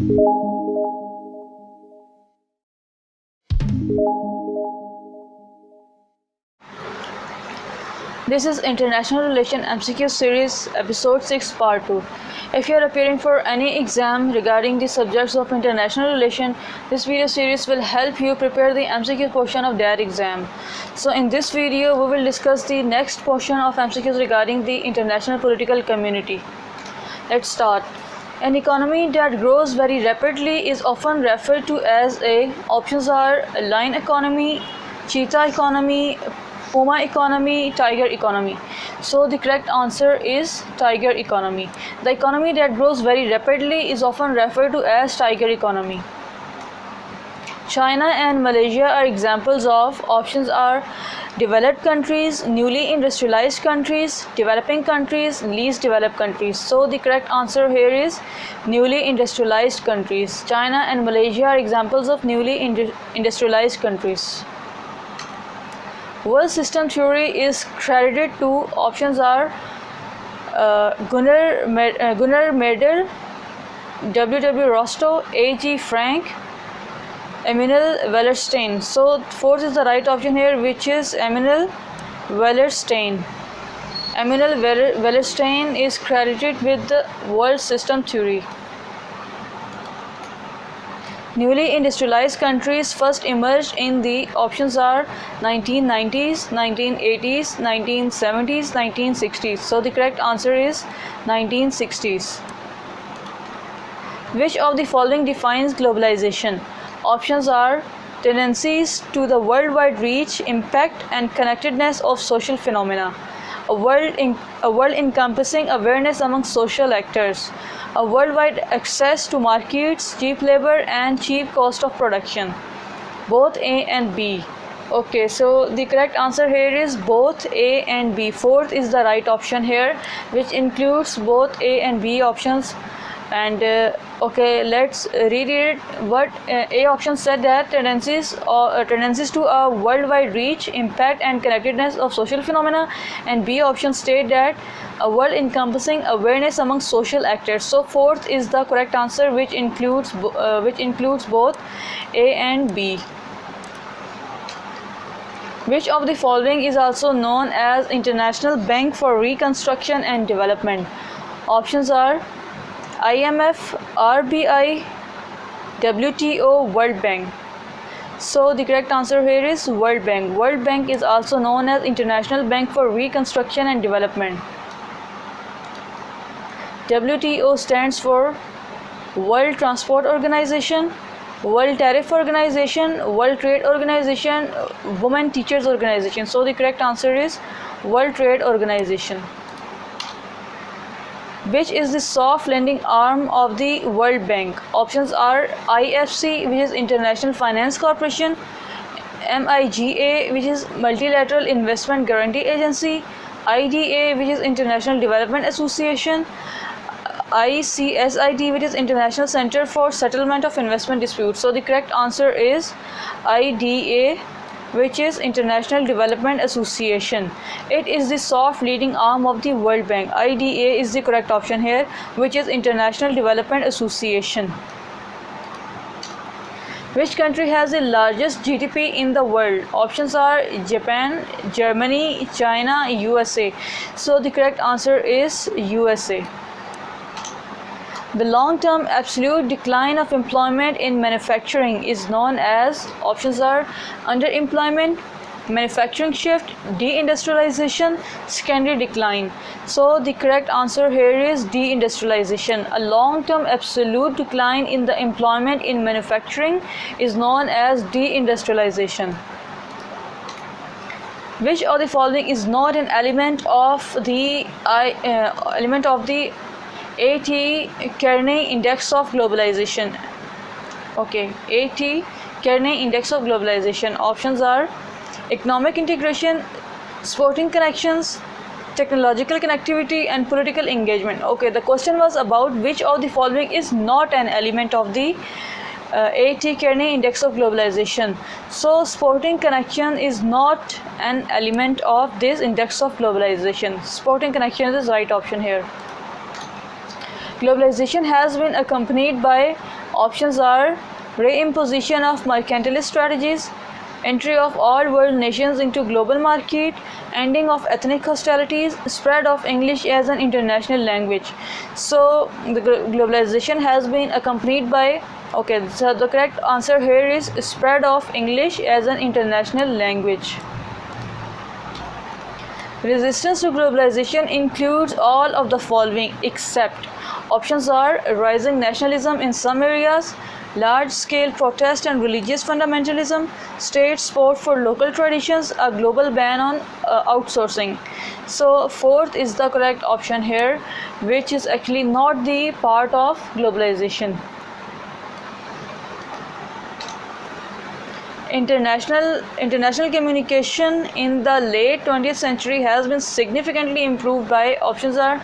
This is International Relation MCQ Series, Episode 6, Part 2. If you are appearing for any exam regarding the subjects of international relation, this video series will help you prepare the MCQ portion of that exam. So in this video, we will discuss the next portion of MCQs regarding the international political community. Let's start. An economy that grows very rapidly is often referred to as a, options are lion economy, cheetah economy, puma economy, tiger economy. So the correct answer is tiger economy. The economy that grows very rapidly is often referred to as tiger economy. China and Malaysia are examples of, options are developed countries, newly industrialized countries, developing countries, least developed countries. So the correct answer here is newly industrialized countries. China and Malaysia are examples of newly industrialized countries. World system theory is credited to, options are Gunnar Myrdal, W.W. Rostow, A.G. Frank, Emil Wallerstein. So fourth is the right option here, which is Emil Wallerstein. Emil Wallerstein is credited with the world system theory. Newly industrialized countries first emerged in the, options are 1990s, 1980s, 1970s, 1960s. So the correct answer is 1960s. Which of the following defines globalization? Options are tendencies to the worldwide reach, impact and connectedness of social phenomena, a world encompassing awareness among social actors, a worldwide access to markets, cheap labor and cheap cost of production. Both A and B. Okay, so the correct answer here is both A and B. Fourth is the right option here, which includes both A and B options. And okay, let's read it. What A option said that tendencies to a worldwide reach, impact and connectedness of social phenomena, and B option state that a world encompassing awareness among social actors. So fourth is the correct answer, which includes both A and B. Which of the following is also known as International Bank for Reconstruction and Development? Options are IMF, RBI, WTO, World Bank. So the correct answer here is World Bank. World Bank is also known as International Bank for Reconstruction and Development. WTO stands for World Transport Organization, World Tariff Organization, World Trade Organization, Women Teachers Organization. So the correct answer is World Trade Organization. Which is the soft lending arm of the World Bank? Options are IFC, which is International Finance Corporation, MIGA, which is Multilateral Investment Guarantee Agency, IDA, which is International Development Association, ICSID, which is International Center for Settlement of Investment Disputes. So the correct answer is IDA, which is International Development Association. It is the soft leading arm of the World Bank. IDA is the correct option here, which is International Development Association. Which country has the largest GDP in the world? Options are Japan, Germany, China, USA. So the correct answer is USA. The long-term absolute decline of employment in manufacturing is known as, options are underemployment, manufacturing shift, deindustrialization, secondary decline. So the correct answer here is deindustrialization. A long-term absolute decline in the employment in manufacturing is known as deindustrialization. Which of the following is not an element of the A.T. Kearney Index of Globalization? Okay, A.T. Kearney Index of Globalization. Options are economic integration, sporting connections, technological connectivity and political engagement. Okay, the question was about which of the following is not an element of the A.T. Kearney Index of Globalization. So sporting connection is not an element of this index of globalization. Sporting connection is the right option here. Globalization has been accompanied by options are reimposition of mercantilist strategies, entry of all world nations into global market, ending of ethnic hostilities, spread of English as an international language. So the globalization has been accompanied by, okay, so the correct answer here is spread of English as an international language. Resistance to globalization includes all of the following except options are rising nationalism in some areas, large-scale protest and religious fundamentalism, state support for local traditions, a global ban on outsourcing. So fourth is the correct option here, which is actually not the part of globalization. International communication in the late 20th century has been significantly improved by options are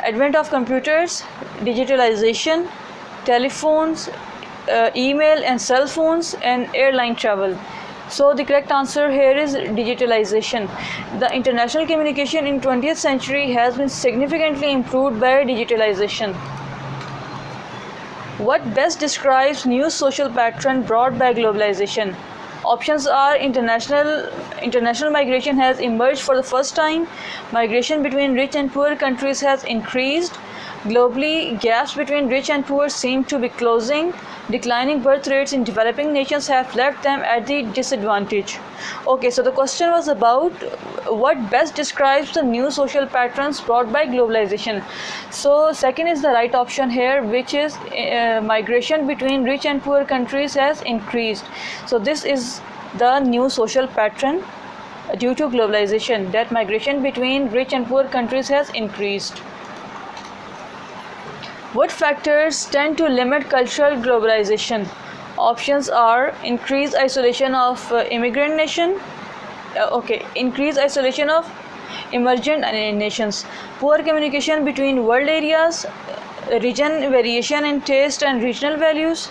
advent of computers, digitalization, telephones, email and cell phones, and airline travel. So the correct answer here is digitalization. The international communication in 20th century has been significantly improved by digitalization. What best describes new social pattern brought by globalization? Options are international migration has emerged for the first time, migration between rich and poor countries has increased, globally gaps between rich and poor seem to be closing, declining birth rates in developing nations have left them at the disadvantage. Okay, so the question was about what best describes the new social patterns brought by globalization. So second is the right option here, which is migration between rich and poor countries has increased. So this is the new social pattern due to globalization, that migration between rich and poor countries has increased. What factors tend to limit cultural globalization? Options are increased isolation of immigrant nation, increased isolation of emergent nations, poor communication between world areas, region variation in taste and regional values.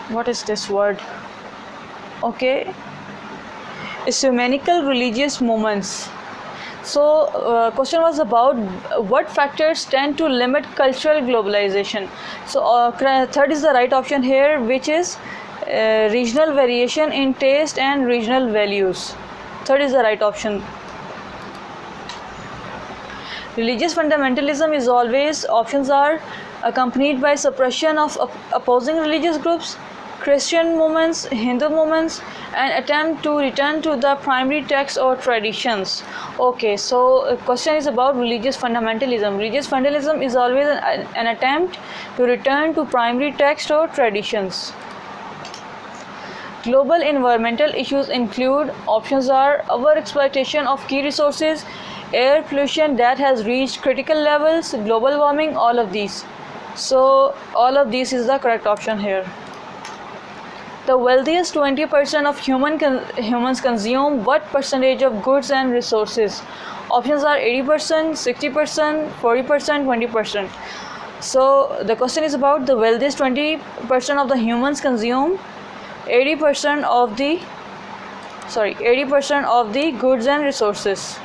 What is this word? Okay, ecumenical religious movements. So question was about what factors tend to limit cultural globalization. So third is the right option here, which is regional variation in taste and regional values. Third is the right option. Religious fundamentalism is always, options are accompanied by suppression of opposing religious groups, Christian movements, Hindu movements, and attempt to return to the primary text or traditions. Okay, so question is about religious fundamentalism. Religious fundamentalism is always an attempt to return to primary text or traditions. Global environmental issues include, options are overexploitation of key resources, air pollution that has reached critical levels, global warming, all of these. So all of these is the correct option here. The wealthiest 20% of humans consume what percentage of goods and resources? Options are 80%, 60%, 40%, 20%. So the question is about the wealthiest 20% of the humans consume 80% of the goods and resources.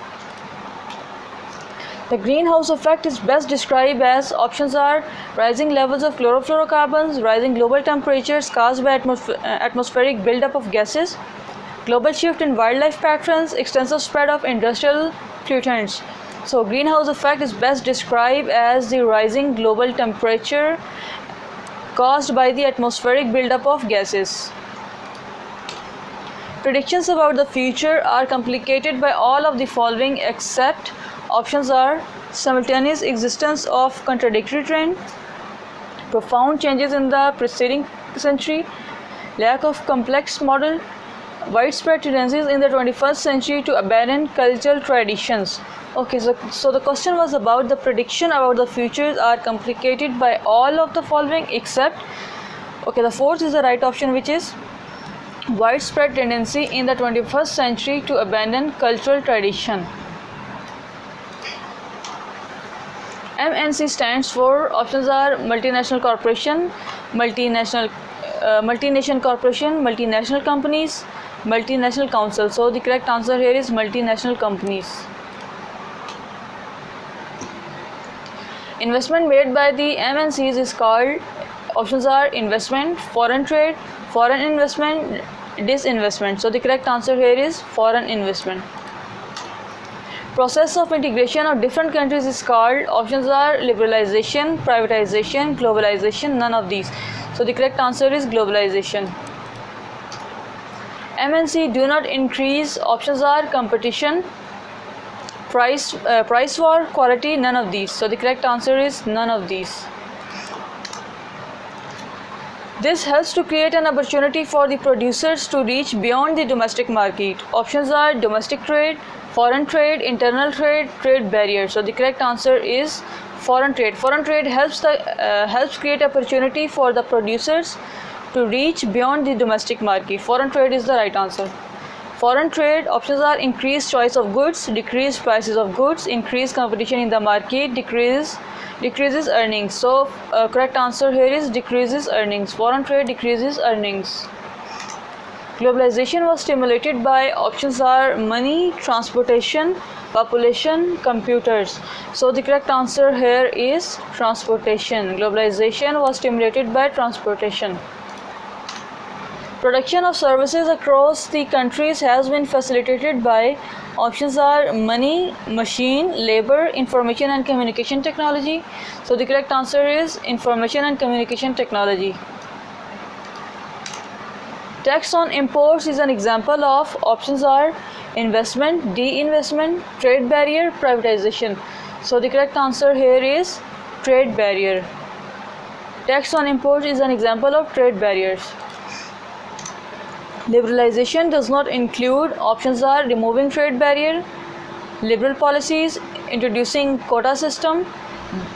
The greenhouse effect is best described as, options are rising levels of chlorofluorocarbons, rising global temperatures caused by atmospheric buildup of gases, global shift in wildlife patterns, extensive spread of industrial pollutants. So greenhouse effect is best described as the rising global temperature caused by the atmospheric buildup of gases. Predictions about the future are complicated by all of the following except, options are simultaneous existence of contradictory trend, profound changes in the preceding century, lack of complex model, widespread tendencies in the 21st century to abandon cultural traditions. Okay, so the question was about the prediction about the futures are complicated by all of the following except, okay, the fourth is the right option, which is widespread tendency in the 21st century to abandon cultural tradition. MNC stands for, options are multinational corporation, multinational corporation, multinational companies, multinational council. So the correct answer here is multinational companies. Investment made by the MNCs is called, options are investment, foreign trade, foreign investment, disinvestment. So the correct answer here is foreign investment. Process of integration of different countries is called, options are liberalization, privatization, globalization, none of these. So the correct answer is globalization. MNC do not increase, options are competition, price war, quality, none of these. So the correct answer is none of these. This helps to create an opportunity for the producers to reach beyond the domestic market. Options are domestic trade, foreign trade, internal trade, trade barriers. So the correct answer is foreign trade. Foreign trade helps create opportunity for the producers to reach beyond the domestic market. Foreign trade is the right answer. Foreign trade, options are increased choice of goods, decreased prices of goods, increased competition in the market, decreases earnings. So correct answer here is decreases earnings. Foreign trade decreases earnings. Globalization was stimulated by, options are money, transportation, population, computers. So the correct answer here is transportation. Globalization was stimulated by transportation. Production of services across the countries has been facilitated by, options are money, machine, labor, information and communication technology. So the correct answer is information and communication technology. Tax on imports is an example of, options are investment, de-investment, trade barrier, privatization. So the correct answer here is trade barrier. Tax on imports is an example of trade barriers. Liberalization does not include, options are removing trade barrier, liberal policies, introducing quota system,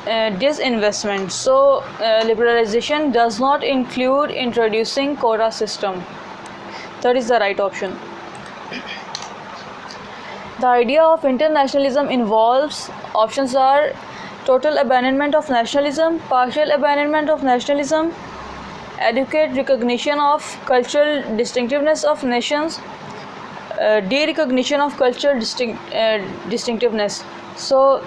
disinvestment. So liberalization does not include introducing quota system. That is the right option. The idea of internationalism involves, options are total abandonment of nationalism, partial abandonment of nationalism, adequate recognition of cultural distinctiveness of nations, de-recognition of cultural distinctiveness. So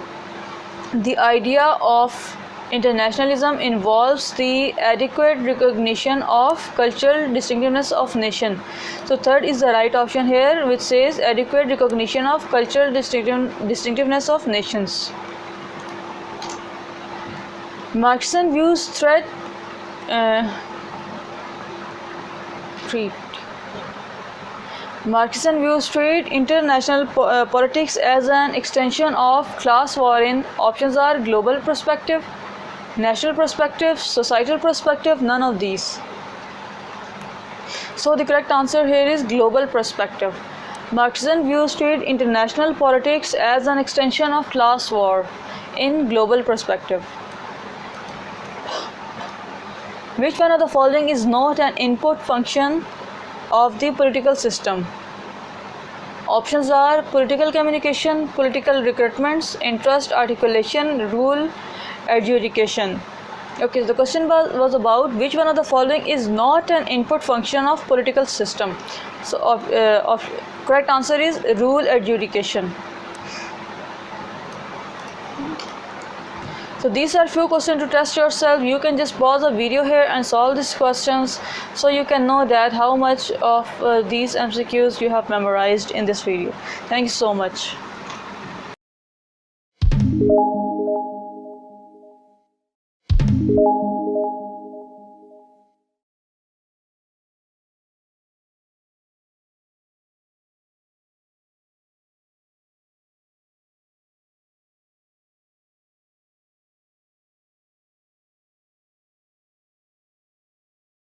the idea of internationalism involves the adequate recognition of cultural distinctiveness of nation. So third is the right option here, which says adequate recognition of cultural distinctiveness of nations. Marxism views threat Marxism views trade, international politics as an extension of class war in, options are global perspective, national perspective, societal perspective, none of these. So the correct answer here is global perspective. Marxism views trade, international politics as an extension of class war in global perspective. Which one of the following is not an input function of the political system? Options are political communication, political recruitments, interest articulation, rule adjudication. Okay, so the question was about which one of the following is not an input function of political system. So correct answer is rule adjudication. So these are few questions to test yourself. You can just pause the video here and solve these questions so you can know that how much of these MCQs you have memorized in this video. Thank you so much.